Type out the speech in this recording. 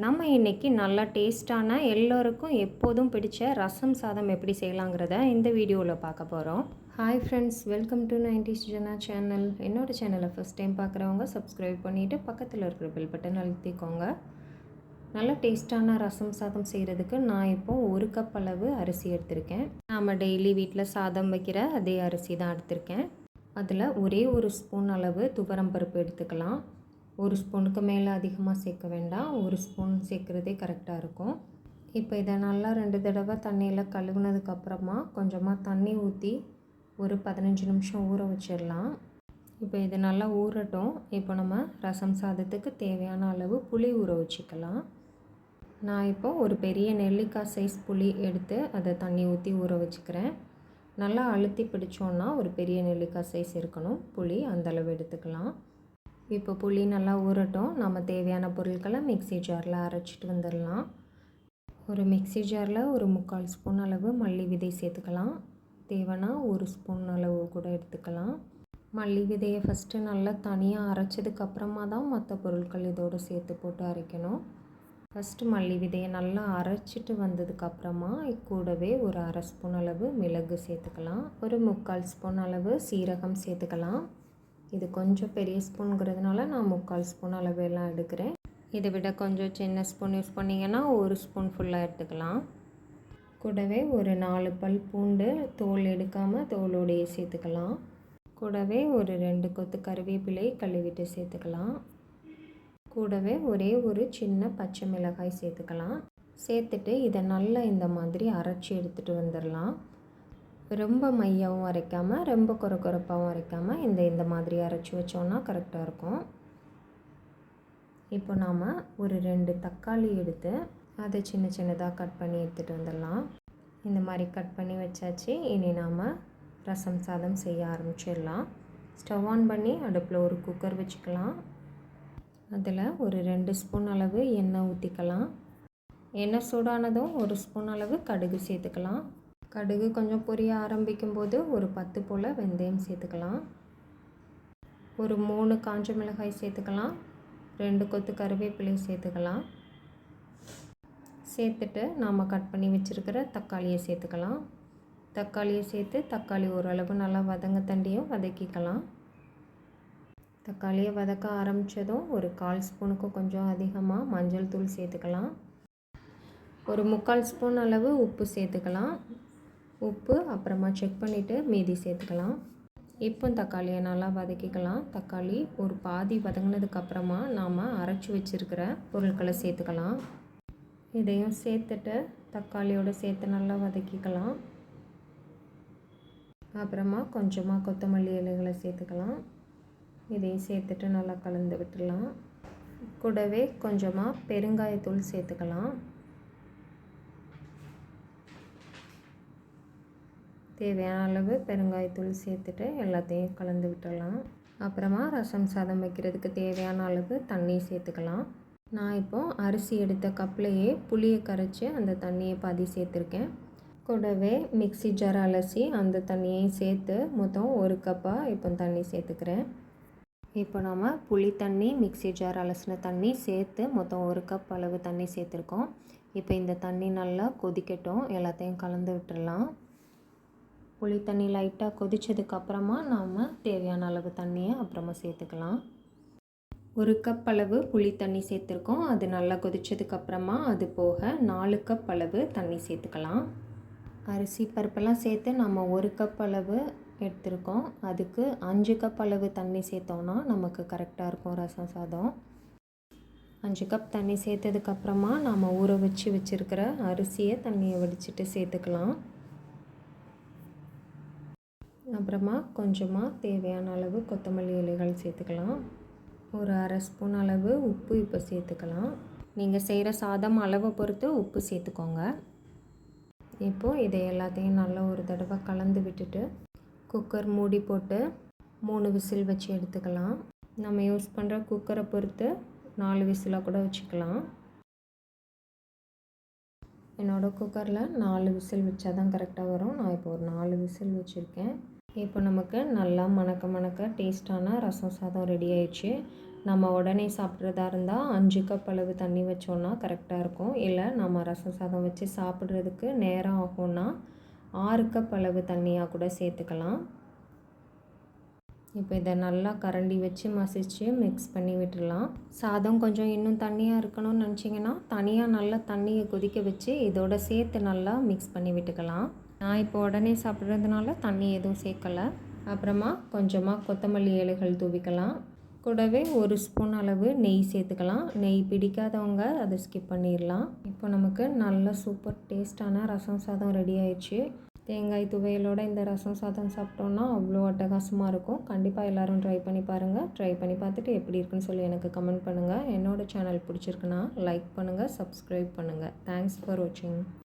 நம்ம இன்றைக்கி நல்லா டேஸ்ட்டான எல்லோருக்கும் எப்போதும் பிடிச்ச ரசம் சாதம் எப்படி செய்யலாங்கிறத இந்த வீடியோவில் பார்க்க போகிறோம். Hi friends, welcome to 90s Jana channel. என்னோடய சேனலை ஃபஸ்ட் டைம் பார்க்குறவங்க சப்ஸ்கிரைப் பண்ணிவிட்டு பக்கத்தில் இருக்கிற பெல் பட்டன் அழுத்திக்கோங்க. நல்லா டேஸ்ட்டான ரசம் சாதம் செய்கிறதுக்கு நான் இப்போது 1 கப் அளவு அரிசி எடுத்திருக்கேன். நாம் டெய்லி வீட்டில் சாதம் வைக்கிற அதே அரிசி தான் எடுத்திருக்கேன். அதில் ஒரே 1 ஸ்பூன் அளவு துவரம் பருப்பு எடுத்துக்கலாம். 1 ஸ்பூனுக்கு மேலே அதிகமாக சேர்க்க வேண்டாம். 1 ஸ்பூன் சேர்க்குறதே கரெக்டாக இருக்கும். இப்போ இதை நல்லா 2 தடவை தண்ணியில் கழுவுனதுக்கப்புறமா கொஞ்சமாக தண்ணி ஊற்றி ஒரு 15 நிமிஷம் ஊற வச்சிடலாம். இப்போ இது நல்லா ஊறட்டும். இப்போ நம்ம ரசம் சாதத்துக்கு தேவையான அளவு புளி ஊற வச்சுக்கலாம். நான் இப்போது ஒரு பெரிய நெல்லிக்காய் சைஸ் புளி எடுத்து அதை தண்ணி ஊற்றி ஊற வச்சுக்கிறேன். நல்லா அழுத்தி பிடிச்சோன்னா ஒரு பெரிய நெல்லிக்காய் சைஸ் இருக்கணும் புளி, அந்தளவு எடுத்துக்கலாம். இப்போ புளி நல்லா ஊறட்டும். நம்ம தேவையான பொருட்களை மிக்ஸி ஜாரில் அரைச்சிட்டு வந்துடலாம். ஒரு மிக்ஸி ஜாரில் ஒரு 3/4 ஸ்பூன் அளவு மல்லி விதை சேர்த்துக்கலாம். தேவைன்னா 1 ஸ்பூன் அளவு கூட எடுத்துக்கலாம். மல்லி விதையை ஃபஸ்ட்டு நல்லா தனியாக அரைச்சதுக்கப்புறமா தான் மற்ற பொருட்கள் இதோடு சேர்த்து போட்டு அரைக்கணும். ஃபஸ்ட்டு மல்லி விதையை நல்லா அரைச்சிட்டு வந்ததுக்கப்புறமா கூடவே ஒரு 1/2 ஸ்பூன் அளவு மிளகு சேர்த்துக்கலாம். ஒரு 3/4 ஸ்பூன் அளவு சீரகம் சேர்த்துக்கலாம். இது கொஞ்சம் பெரிய ஸ்பூனுங்கிறதுனால நான் 3/4 ஸ்பூன் அளவு எல்லாம் எடுக்கிறேன். இதை விட கொஞ்சம் சின்ன ஸ்பூன் யூஸ் பண்ணிங்கன்னா 1 ஸ்பூன் ஃபுல்லாக எடுத்துக்கலாம். கூடவே ஒரு 4 பல் பூண்டு தோல் எடுக்காமல் தோலோடையே சேர்த்துக்கலாம். கூடவே ஒரு 2 கொத்து கருவேப்பிலை கழுவிட்டு சேர்த்துக்கலாம். கூடவே ஒரே ஒரு சின்ன பச்சை மிளகாய் சேர்த்துக்கலாம். சேர்த்துட்டு இதை நல்லா இந்த மாதிரி அரைச்சி எடுத்துகிட்டு வந்துடலாம். ரொம்ப மையாவும் அரைக்காமல் ரொம்ப கொரப்பாகவும் அரைக்காமல் இந்த மாதிரி அரைச்சி வச்சோன்னா கரெக்டாக இருக்கும். இப்போ நாம் ஒரு 2 தக்காளி எடுத்து அதை சின்ன சின்னதாக கட் பண்ணி எடுத்துகிட்டு வந்துடலாம். இந்த மாதிரி கட் பண்ணி வச்சாச்சு. இனி நாம் ரசம் சாதம் செய்ய ஆரம்பிச்சிடலாம். ஸ்டவ் ஆன் பண்ணி அடுப்பில் ஒரு குக்கர் வச்சுக்கலாம். அதில் ஒரு 2 ஸ்பூன் அளவு எண்ணெய் ஊற்றிக்கலாம். எண்ணெய் சூடானதும் 1 ஸ்பூன் அளவு கடுகு சேர்த்துக்கலாம். கடுகு கொஞ்சம் பொரிய ஆரம்பிக்கும் போது ஒரு 10 போல் வெந்தயம் சேர்த்துக்கலாம். ஒரு 3 காஞ்ச மிளகாய் சேர்த்துக்கலாம். 2 கொத்து கருவேப்பிலை சேர்த்துக்கலாம். சேர்த்துட்டு நாம் கட் பண்ணி வச்சுருக்கிற தக்காளியை சேர்த்துக்கலாம். தக்காளியை சேர்த்து தக்காளி ஓரளவு நல்லா வதங்க தண்டியும் வதக்கிக்கலாம். தக்காளியை வதக்க ஆரம்பித்ததும் ஒரு 1/4 ஸ்பூனுக்கும் கொஞ்சம் அதிகமாக மஞ்சள் தூள் சேர்த்துக்கலாம். ஒரு 3/4 ஸ்பூன் அளவு உப்பு சேர்த்துக்கலாம். உப்பு அப்புறமா செக் பண்ணிவிட்டு மீதி சேர்த்துக்கலாம். இப்போ தக்காளியை நல்லா வதக்கிக்கலாம். தக்காளி ஒரு பாதி வதங்கினதுக்கப்புறமா நாம் அரைச்சி வச்சுருக்கிற பொருட்களை சேர்த்துக்கலாம். இதையும் சேர்த்துட்டு தக்காளியோடு சேர்த்து நல்லா வதக்கிக்கலாம். அப்புறமா கொஞ்சமாக கொத்தமல்லி இலைகளை சேர்த்துக்கலாம். இதையும் சேர்த்துட்டு நல்லா கலந்து விட்டுடலாம். கூடவே கொஞ்சமாக பெருங்காயத்தூள் சேர்த்துக்கலாம். தேவையான அளவு பெருங்காயத்தூள் சேர்த்துட்டு எல்லாத்தையும் கலந்து விட்டுடலாம். அப்புறமா ரசம் சாதம் வைக்கிறதுக்கு தேவையான அளவு தண்ணி சேர்த்துக்கலாம். நான் இப்போது அரிசி எடுத்த கப்லேயே புளியை கரைச்சி அந்த தண்ணியை பாதி சேர்த்துருக்கேன். கூடவே மிக்ஸி ஜார் அலசி அந்த தண்ணியையும் சேர்த்து மொத்தம் 1 கப்பாக இப்போ தண்ணி சேர்த்துக்கிறேன். இப்போ நாம் புளி தண்ணி, மிக்ஸி ஜார் அலசின தண்ணி சேர்த்து மொத்தம் 1 கப் அளவு தண்ணி சேர்த்துருக்கோம். இப்போ இந்த தண்ணி நல்லா கொதிக்கட்டும். எல்லாத்தையும் கலந்து விட்டுடலாம். புளி தண்ணி லைட்டாக கொதித்ததுக்கப்புறமா நாம் தேவையான அளவு தண்ணியை அப்புறமா சேர்த்துக்கலாம். 1 கப் அளவு புளி தண்ணி சேர்த்துருக்கோம். அது நல்லா கொதித்ததுக்கப்புறமா அது போக 4 கப் அளவு தண்ணி சேர்த்துக்கலாம். அரிசி பருப்பெல்லாம் சேர்த்து நம்ம 1 கப் அளவு எடுத்திருக்கோம். அதுக்கு 5 கப் அளவு தண்ணி சேர்த்தோன்னா நமக்கு கரெக்டாக இருக்கும் ரசம் சாதம். 5 கப் தண்ணி சேர்த்ததுக்கப்புறமா நாம் ஊற வச்சுருக்கிற அரிசியை தண்ணியை வடிச்சிட்டு சேர்த்துக்கலாம். அப்புறமா கொஞ்சமாக தேவையான அளவு கொத்தமல்லி இலைகள் சேர்த்துக்கலாம். ஒரு 1/2 ஸ்பூன் அளவு உப்பு இப்போ சேர்த்துக்கலாம். நீங்கள் செய்கிற சாதம் அளவை பொறுத்து உப்பு சேர்த்துக்கோங்க. இப்போது இதை எல்லாத்தையும் நல்லா ஒரு தடவை கலந்து விட்டுட்டு குக்கர் மூடி போட்டு 3 விசில் வச்சு எடுத்துக்கலாம். நம்ம யூஸ் பண்ணுற குக்கரை பொறுத்து 4 விசிலாக கூட வச்சுக்கலாம். என்னோடய குக்கரில் 4 விசில் வச்சா தான் கரெக்டாக வரும். நான் இப்போ ஒரு 4 விசில் வச்சுருக்கேன். இப்போ நமக்கு நல்லா மணக்க டேஸ்ட்டான ரசம் சாதம் ரெடி ஆயிடுச்சு. நம்ம உடனே சாப்பிட்றதா இருந்தால் 5 கப் அளவு தண்ணி வச்சோன்னா கரெக்டாக இருக்கும். இல்லை நம்ம ரசம் சாதம் வச்சு சாப்பிட்றதுக்கு நேரம் ஆகும்னா 6 கப் அளவு தண்ணியாக கூட சேர்த்துக்கலாம். இப்போ இதை நல்லா கரண்டி வச்சு மசிச்சு மிக்ஸ் பண்ணி விட்டுடலாம். சாதம் கொஞ்சம் இன்னும் தண்ணியாக இருக்கணும்னு நினச்சிங்கன்னா தனியாக நல்லா தண்ணியை கொதிக்க வச்சு இதோட சேர்த்து நல்லா மிக்ஸ் பண்ணி விட்டுக்கலாம். நான் இப்போ உடனே சாப்பிட்றதுனால தண்ணி எதுவும் சேர்க்கலை. அப்புறமா கொஞ்சமாக கொத்தமல்லி இலைகள் தூவிக்கலாம். கூடவே 1 ஸ்பூன் அளவு நெய் சேர்த்துக்கலாம். நெய் பிடிக்காதவங்க அதை ஸ்கிப் பண்ணிடலாம். இப்போ நமக்கு நல்ல சூப்பர் டேஸ்டான ரசம் சாதம் ரெடி ஆயிடுச்சு. தேங்காய் துவையலோட இந்த ரசம் சாதம் சாப்பிட்டோன்னா அவ்வளோ அட்டகாசமாக இருக்கும். கண்டிப்பாக எல்லோரும் ட்ரை பண்ணி பாருங்கள். ட்ரை பண்ணி பார்த்துட்டு எப்படி இருக்குன்னு சொல்லி எனக்கு கமெண்ட் பண்ணுங்கள். என்னோடய சேனல் பிடிச்சிருக்குன்னா லைக் பண்ணுங்கள், சப்ஸ்கிரைப் பண்ணுங்கள். தேங்க்ஸ் ஃபார் வாட்சிங்.